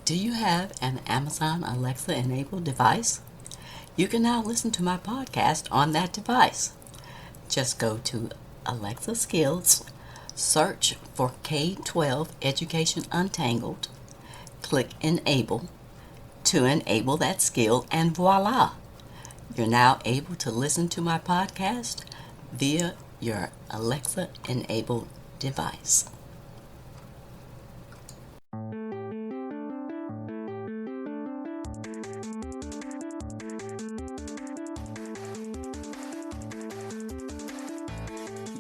Do you have an Amazon Alexa enabled device? You can now listen to my podcast on that device. Just go to Alexa Skills, search for K-12 Education Untangled, click Enable to enable that skill, and voila! You're now able to listen to my podcast via your Alexa enabled device.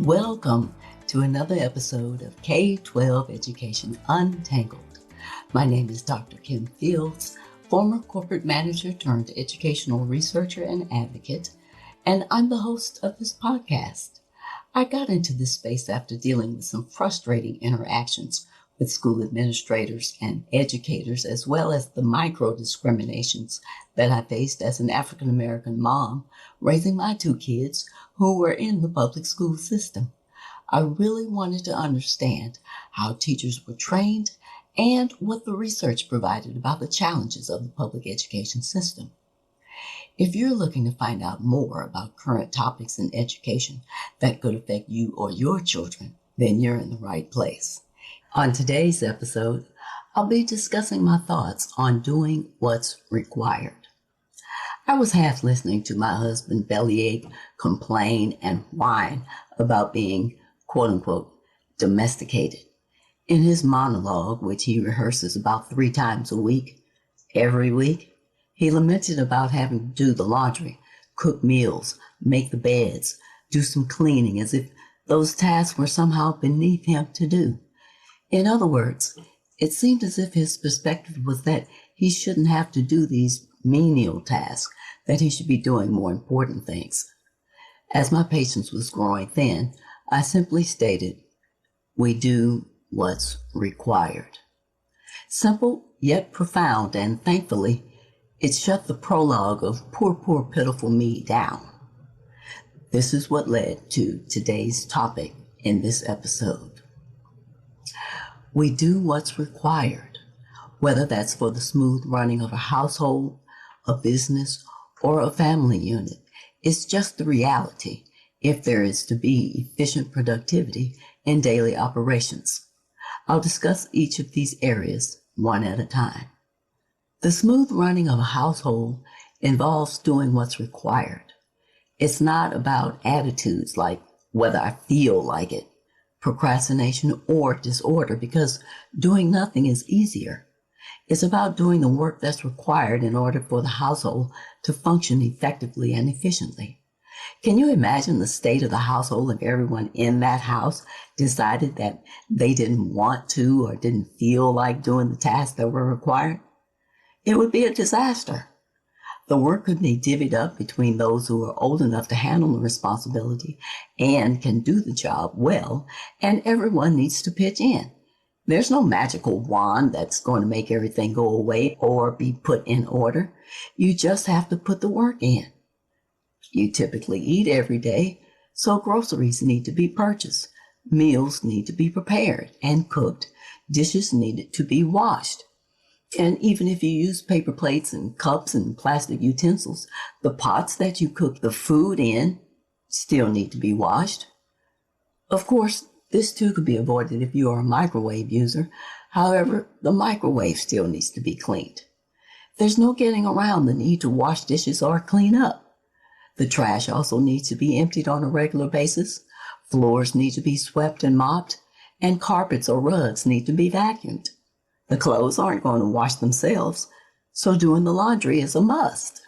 Welcome to another episode of K-12 Education Untangled. My name is Dr. Kim Fields, former corporate manager turned educational researcher and advocate, and I'm the host of this podcast. I got into this space after dealing with some frustrating interactions with school administrators and educators, as well as the micro-discriminations that I faced as an African-American mom raising my two kids who were in the public school system. I really wanted to understand how teachers were trained and what the research provided about the challenges of the public education system. If you're looking to find out more about current topics in education that could affect you or your children, then you're in the right place. On today's episode, I'll be discussing my thoughts on doing what's required. I was half listening to my husband bellyache, complain, and whine about being, quote-unquote, domesticated. In his monologue, which he rehearses about 3 times a week, every week, he lamented about having to do the laundry, cook meals, make the beds, do some cleaning, as if those tasks were somehow beneath him to do. In other words, it seemed as if his perspective was that he shouldn't have to do these menial tasks, that he should be doing more important things. As my patience was growing thin, I simply stated, we do what's required. Simple yet profound, and thankfully, it shut the prologue of poor, pitiful me down. This is what led to today's topic in this episode. We do what's required, whether that's for the smooth running of a household, a business, or a family unit. It's just the reality if there is to be efficient productivity in daily operations. I'll discuss each of these areas one at a time. The smooth running of a household involves doing what's required. It's not about attitudes like whether I feel like it, procrastination, or disorder, because doing nothing is easier. It's about doing the work that's required in order for the household to function effectively and efficiently. Can you imagine the state of the household if everyone in that house decided that they didn't want to or didn't feel like doing the tasks that were required? It would be a disaster. The work could be divvied up between those who are old enough to handle the responsibility and can do the job well, and everyone needs to pitch in. There's no magical wand that's going to make everything go away or be put in order. You just have to put the work in. You typically eat every day, so groceries need to be purchased. Meals need to be prepared and cooked. Dishes need to be washed. And even if you use paper plates and cups and plastic utensils, the pots that you cook the food in still need to be washed. Of course, this too could be avoided if you are a microwave user. However, the microwave still needs to be cleaned. There's no getting around the need to wash dishes or clean up. The trash also needs to be emptied on a regular basis. Floors need to be swept and mopped, and carpets or rugs need to be vacuumed. The clothes aren't going to wash themselves, so doing the laundry is a must.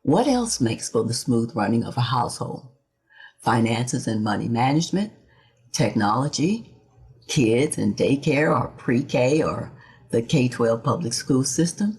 What else makes for the smooth running of a household? Finances and money management, technology, kids and daycare or pre-K or the K-12 public school system.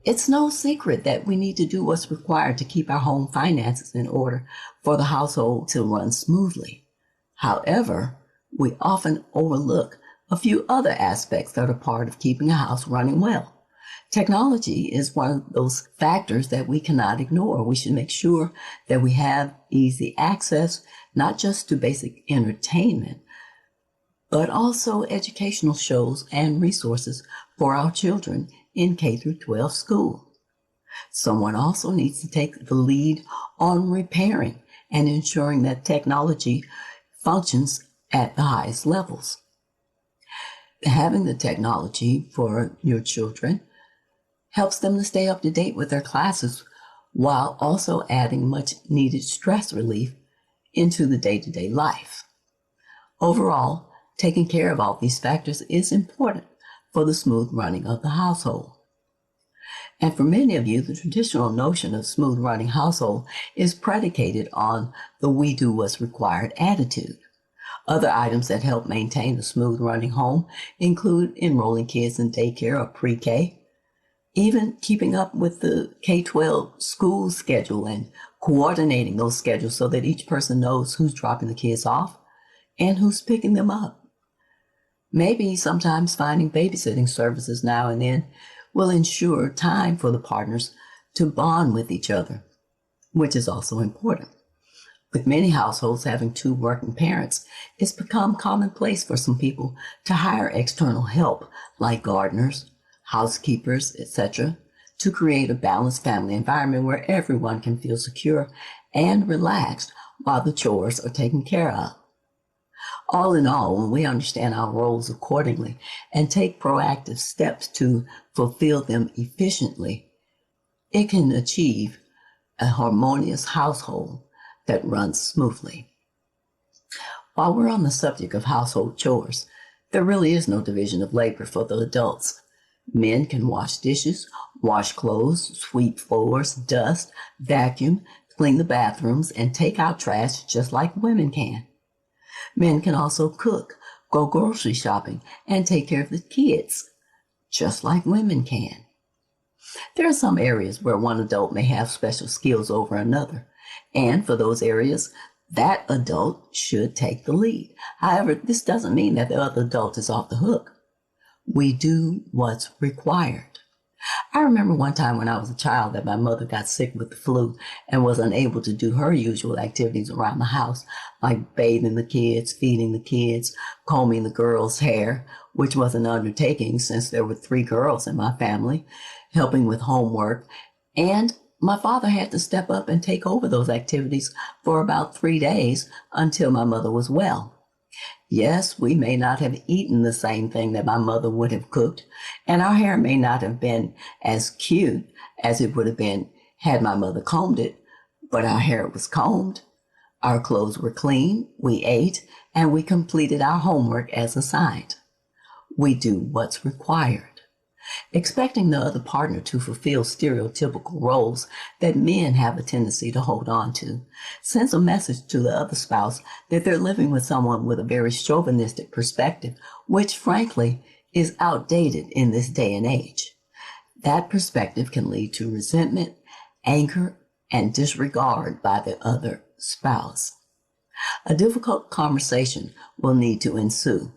It's no secret that we need to do what's required to keep our home finances in order for the household to run smoothly. However, we often overlook a few other aspects that are part of keeping a house running well. Technology is one of those factors that we cannot ignore. We should make sure that we have easy access, not just to basic entertainment, but also educational shows and resources for our children in K through 12 school. Someone also needs to take the lead on repairing and ensuring that technology functions at the highest levels. Having the technology for your children helps them to stay up to date with their classes while also adding much needed stress relief into the day-to-day life. Overall, taking care of all these factors is important for the smooth running of the household. And for many of you, the traditional notion of smooth running household is predicated on the we do what's required attitude. Other items that help maintain a smooth running home include enrolling kids in daycare or pre-K, even keeping up with the K-12 school schedule and coordinating those schedules so that each person knows who's dropping the kids off and who's picking them up. Maybe sometimes finding babysitting services now and then will ensure time for the partners to bond with each other, which is also important. With many households having two working parents, it's become commonplace for some people to hire external help like gardeners, housekeepers, etc., to create a balanced family environment where everyone can feel secure and relaxed while the chores are taken care of. All in all, when we understand our roles accordingly and take proactive steps to fulfill them efficiently, it can achieve a harmonious household that runs smoothly. While we're on the subject of household chores, there really is no division of labor for the adults. Men can wash dishes, wash clothes, sweep floors, dust, vacuum, clean the bathrooms, and take out trash just like women can. Men can also cook, go grocery shopping, and take care of the kids, just like women can. There are some areas where one adult may have special skills over another, and for those areas, that adult should take the lead. However, this doesn't mean that the other adult is off the hook. We do what's required. I remember one time when I was a child that my mother got sick with the flu and was unable to do her usual activities around the house, like bathing the kids, feeding the kids, combing the girls' hair, which was an undertaking since there were 3 girls in my family, helping with homework, and my father had to step up and take over those activities for about 3 days until my mother was well. Yes, we may not have eaten the same thing that my mother would have cooked, and our hair may not have been as cute as it would have been had my mother combed it, but our hair was combed, our clothes were clean, we ate, and we completed our homework as assigned. We do what's required. Expecting the other partner to fulfill stereotypical roles that men have a tendency to hold on to sends a message to the other spouse that they're living with someone with a very chauvinistic perspective, which frankly is outdated in this day and age. That perspective can lead to resentment, anger, and disregard by the other spouse. A difficult conversation will need to ensue.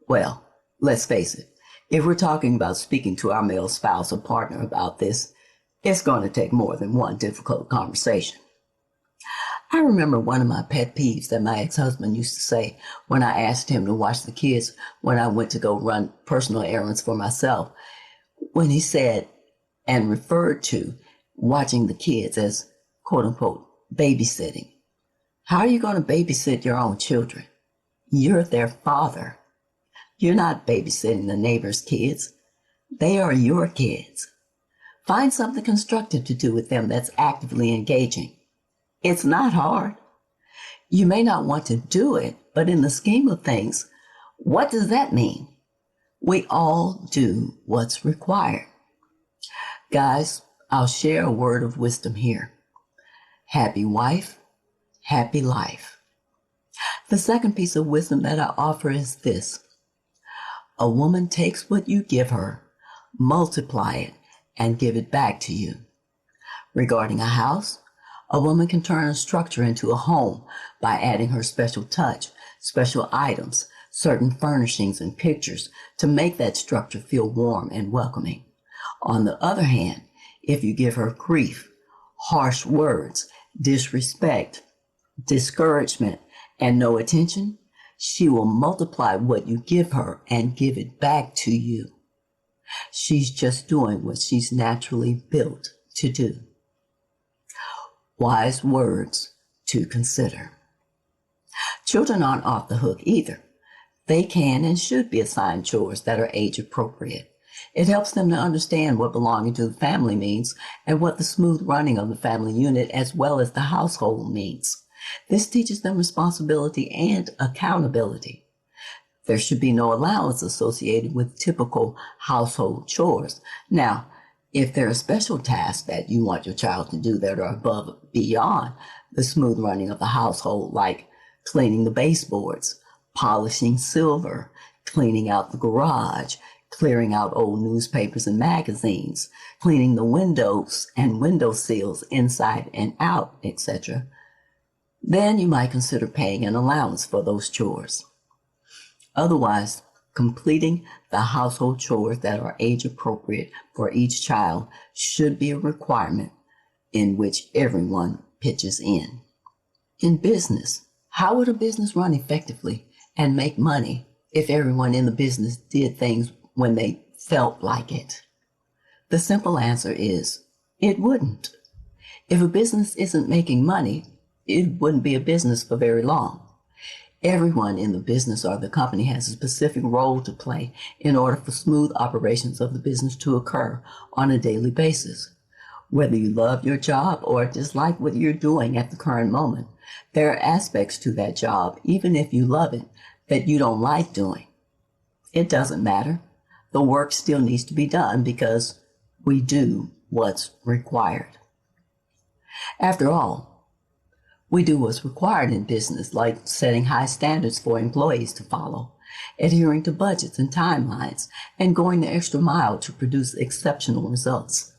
Well, let's face it. If we're talking about speaking to our male spouse or partner about this, it's going to take more than one difficult conversation. I remember one of my pet peeves that my ex-husband used to say when I asked him to watch the kids when I went to go run personal errands for myself, when he said and referred to watching the kids as, quote unquote, babysitting. How are you going to babysit your own children? You're their father. You're not babysitting the neighbor's kids. They are your kids. Find something constructive to do with them that's actively engaging. It's not hard. You may not want to do it, but in the scheme of things, what does that mean? We all do what's required. Guys, I'll share a word of wisdom here. Happy wife, happy life. The second piece of wisdom that I offer is this. A woman takes what you give her, multiply it, and give it back to you. Regarding a house, a woman can turn a structure into a home by adding her special touch, special items, certain furnishings and pictures to make that structure feel warm and welcoming. On the other hand, if you give her grief, harsh words, disrespect, discouragement, and no attention, She will multiply what you give her and give it back to you. She's just doing what she's naturally built to do. Wise words to consider. Children aren't off the hook either. They can and should be assigned chores that are age appropriate. It helps them to understand what belonging to the family means and what the smooth running of the family unit as well as the household means. This teaches them responsibility and accountability. There should be no allowance associated with typical household chores. Now, if there are special tasks that you want your child to do that are above and beyond the smooth running of the household, like cleaning the baseboards, polishing silver, cleaning out the garage, clearing out old newspapers and magazines, cleaning the windows and window sills inside and out, etc., then you might consider paying an allowance for those chores. Otherwise, completing the household chores that are age appropriate for each child should be a requirement in which everyone pitches in. In business, how would a business run effectively and make money if everyone in the business did things when they felt like it? The simple answer is, it wouldn't. If a business isn't making money, it wouldn't be a business for very long. Everyone in the business or the company has a specific role to play in order for smooth operations of the business to occur on a daily basis. Whether you love your job or dislike what you're doing at the current moment, there are aspects to that job, even if you love it, that you don't like doing. It doesn't matter. The work still needs to be done because we do what's required. After all, we do what's required in business, like setting high standards for employees to follow, adhering to budgets and timelines, and going the extra mile to produce exceptional results.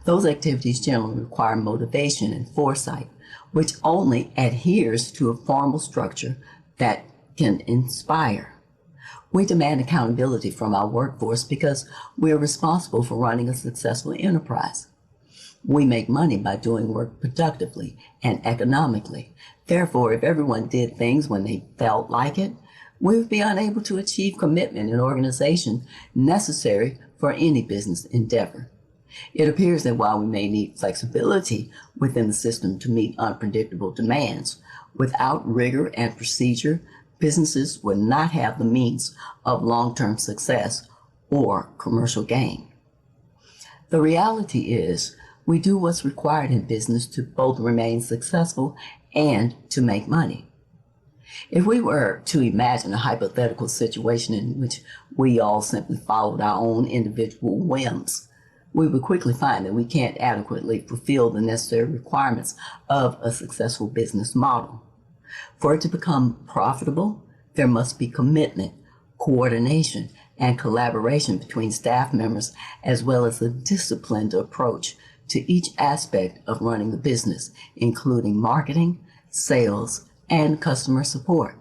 Those activities generally require motivation and foresight, which only adheres to a formal structure that can inspire. We demand accountability from our workforce because we are responsible for running a successful enterprise. We make money by doing work productively and economically. Therefore, if everyone did things when they felt like it, we would be unable to achieve commitment and organization necessary for any business endeavor. It appears that while we may need flexibility within the system to meet unpredictable demands, without rigor and procedure, businesses would not have the means of long-term success or commercial gain. The reality is, we do what's required in business to both remain successful and to make money. If we were to imagine a hypothetical situation in which we all simply followed our own individual whims, we would quickly find that we can't adequately fulfill the necessary requirements of a successful business model. For it to become profitable, there must be commitment, coordination, and collaboration between staff members, as well as a disciplined approach to each aspect of running the business, including marketing, sales, and customer support.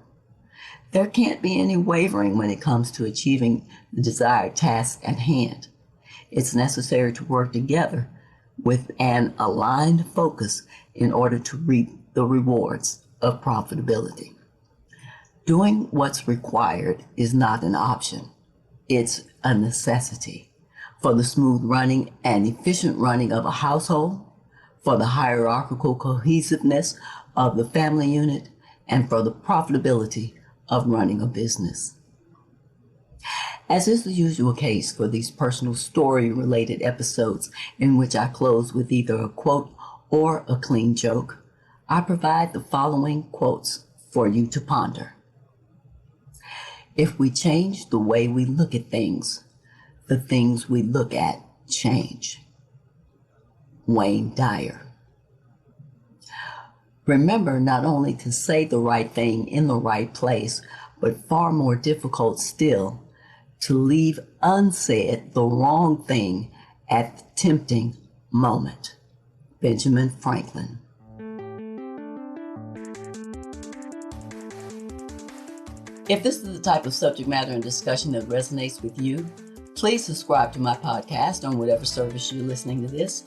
There can't be any wavering when it comes to achieving the desired task at hand. It's necessary to work together with an aligned focus in order to reap the rewards of profitability. Doing what's required is not an option. It's a necessity for the smooth running and efficient running of a household, for the hierarchical cohesiveness of the family unit, and for the profitability of running a business. As is the usual case for these personal story-related episodes in which I close with either a quote or a clean joke, I provide the following quotes for you to ponder. If we change the way we look at things, the things we look at change. Wayne Dyer. Remember not only to say the right thing in the right place, but far more difficult still, to leave unsaid the wrong thing at the tempting moment. Benjamin Franklin. If this is the type of subject matter and discussion that resonates with you, please subscribe to my podcast on whatever service you're listening to this.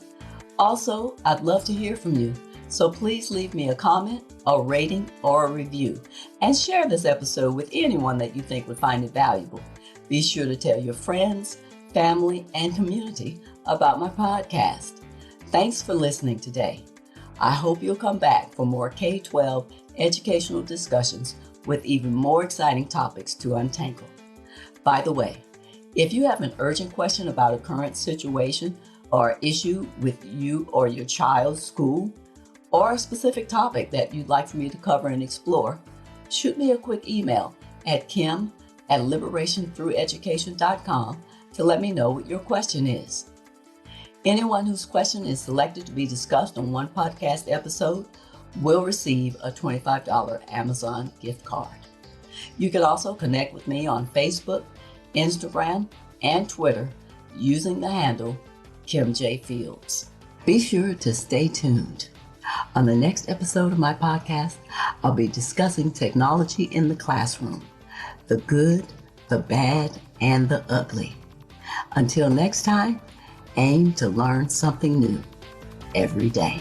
Also, I'd love to hear from you. So please leave me a comment, a rating, or a review, and share this episode with anyone that you think would find it valuable. Be sure to tell your friends, family, and community about my podcast. Thanks for listening today. I hope you'll come back for more K-12 educational discussions with even more exciting topics to untangle. By the way, if you have an urgent question about a current situation or issue with you or your child's school, or a specific topic that you'd like for me to cover and explore, shoot me a quick email at kim@liberationthrougheducation.com to let me know what your question is. Anyone whose question is selected to be discussed on one podcast episode will receive a $25 Amazon gift card. You can also connect with me on Facebook, Instagram, and Twitter using the handle Kim J. Fields. Be sure to stay tuned. On the next episode of my podcast, I'll be discussing technology in the classroom, the good, the bad, and the ugly. Until next time, aim to learn something new every day.